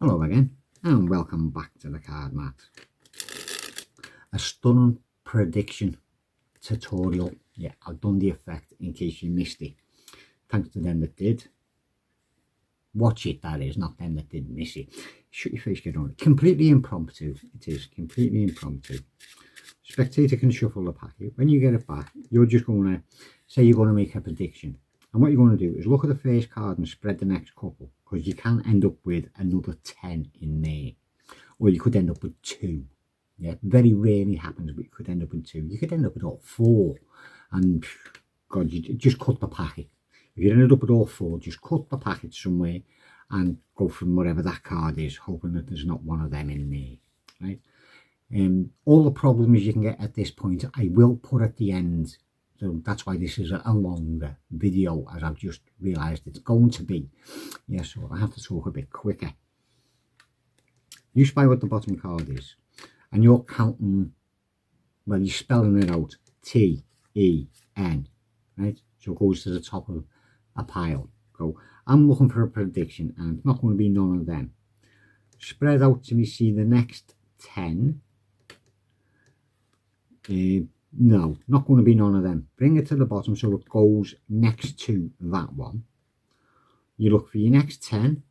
Hello again, and welcome back to the card mat. A stunning prediction tutorial. Yeah, I've done the effect in case you missed it. Thanks to them that did. Watch it, that is, not them that didn't miss it. Shut your face, get on it. Completely impromptu. It is completely impromptu. Spectator can shuffle the packet. When you get it back, you're just going to say you're going to make a prediction. And what you're going to do is look at the first card and spread the next couple, because you can end up with another 10 in there. Or you could end up with 2. Yeah, very rarely happens, but you could end up with 2. You could end up with all 4. And, God, you just cut the packet. If you ended up with all 4, just cut the packet somewhere and go from whatever that card is, hoping that there's not one of them in there, right? All the problems you can get at this point, I will put at the end. So that's why this is a longer video, as I've just realised it's going to be. Yeah, so I have to talk a bit quicker. You spy what the bottom card is, and you're counting, well, you're spelling it out, T-E-N, right? So it goes to the top of a pile. Go, I'm looking for a prediction, and it's not going to be none of them. Spread out to me, see the next 10. No, not going to be none of them. Bring it to the bottom so it goes next to that one. You look for your next 10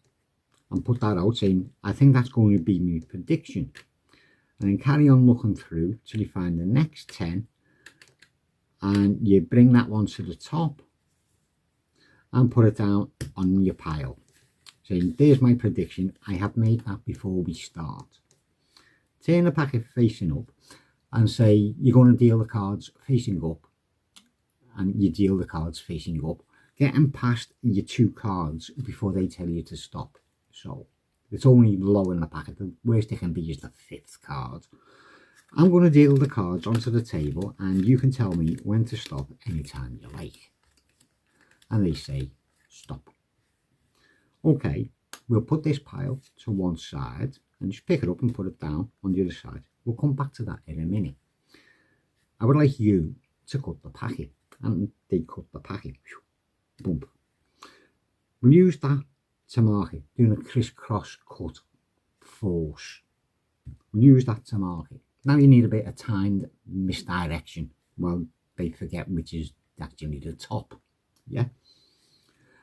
and put that out, saying, I think that's going to be my prediction. And then carry on looking through till you find the next 10. And you bring that one to the top and put it down on your pile. Saying, there's my prediction. I have made that before we start. Turn the packet facing up. And say you're going to deal the cards facing up, and you deal the cards facing up. Get them past your 2 cards before they tell you to stop. So it's only low in the packet. The worst it can be is the 5th card. I'm going to deal the cards onto the table, and you can tell me when to stop anytime you like. And they say stop. Okay, we'll put this pile to one side and just pick it up and put it down on the other side. We'll come back to that in a minute. I would like you to cut the packet, and they cut the packet. Boom. We'll use that to mark it, doing a crisscross cut force. We'll use that to mark it. Now you need a bit of timed misdirection. Well, they forget which is actually the top. Yeah.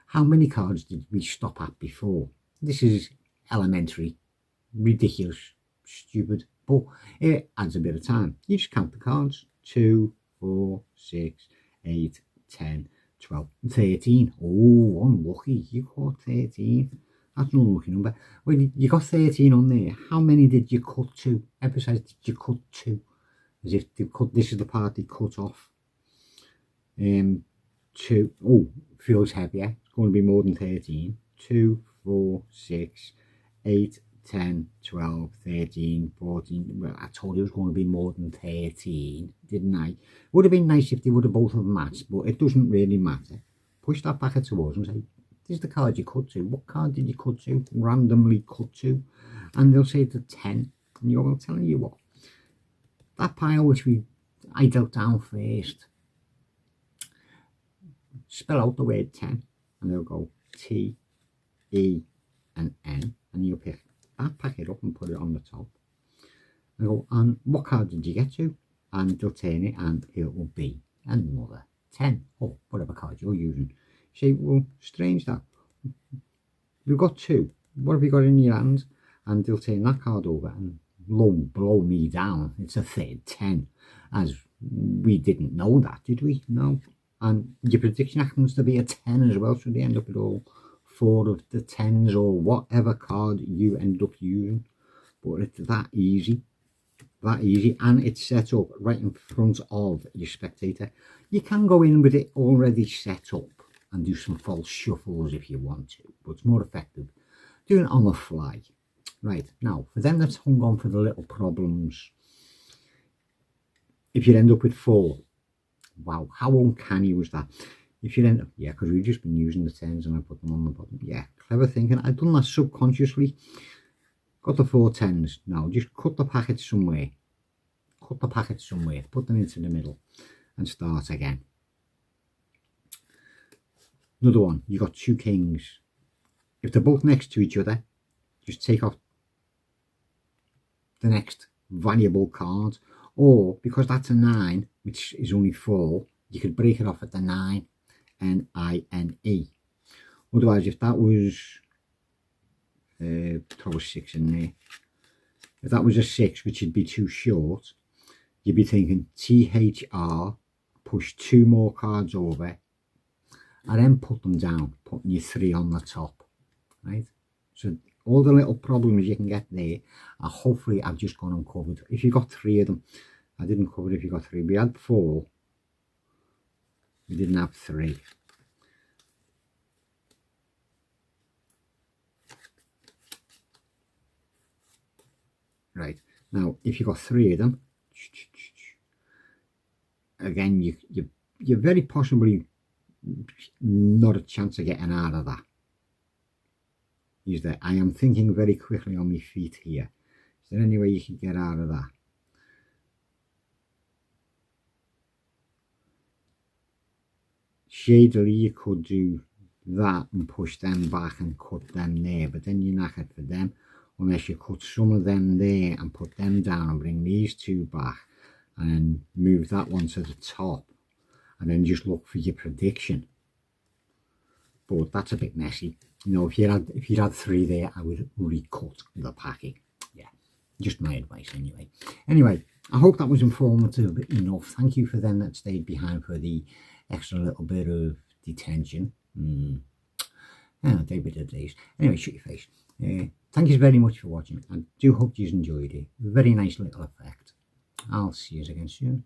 How many cards did we stop at before? This is elementary, ridiculous, stupid. But it adds a bit of time. You just count the cards. 2, 4, 6, 8, 10, 12, 13. Oh, unlucky. You caught 13. That's an unlucky number. Well, you got 13 on there. How many did you cut to? Emphasize, did you cut to? As if they cut, this is the part they cut off. 2. Oh, feels heavier. It's going to be more than 13. 2, 4, 6, 8, 10, 12, 13, 14. Well, I told you it was going to be more than 13, didn't I? Would have been nice if they would have both have matched, but it doesn't really matter. Push that back towards and say, this is the card you cut to. What card did you cut to? Randomly cut to. And they'll say it's a 10. And you're telling you what, that pile which I dealt down first, spell out the word 10. And they'll go T, E, and N. And you'll pick that packet up and put it on the top. And go, and what card did you get to? And they'll turn it and it will be another 10 or whatever card you're using. You say, well, strange that. We've got 2. What have you got in your hand? And they'll turn that card over and blow me down. It's a third 10. As we didn't know that, did we? No. And your prediction happens to be a 10 as well, so they end up with all 4 of the 10s or whatever card you end up using. But it's that easy, and it's set up right in front of your spectator. You can go in with it already set up and do some false shuffles if you want to, but it's more effective doing it on the fly. Right, now for them that's hung on for the little problems, if you end up with 4, wow, how uncanny was that? If you end up, yeah, because we've just been using the 10s and I put them on the bottom. Yeah, clever thinking. I've done that subconsciously. Got the 4 10s. Now just cut the packet somewhere. Cut the packet somewhere. Put them into the middle and start again. Another one. You got 2 kings. If they're both next to each other, just take off the next valuable card, or because that's a 9, which is only 4, you could break it off at the 9, N-I-N-E. Otherwise, if that was throw a 6 in there, if that was a 6, which would be too short, you'd be thinking T-H-R, push 2 more cards over, and then put them down, putting your 3 on the top, right? So all the little problems you can get there, hopefully I've just gone uncovered. If you got 3 of them, I didn't cover if you got 3. We had 4, we didn't have 3. Right, now if you got 3 of them, again, you're very possibly not a chance of getting out of that. Is that I am thinking very quickly on my feet here. Is there any way you can get out of that? Shadily, you could do that and push them back and cut them there, but then you're knackered for them, unless you cut some of them there and put them down and bring these 2 back and move that one to the top, and then just look for your prediction. But that's a bit messy. You know, if you'd had 3 there, I would recut the packing. Yeah, just my advice anyway. Anyway, I hope that was informative enough. Thank you for them that stayed behind for the extra little bit of detention. Day by days. Anyway, shut your face. Thank you very much for watching. I do hope you enjoyed it. Very nice little effect. I'll see you again soon.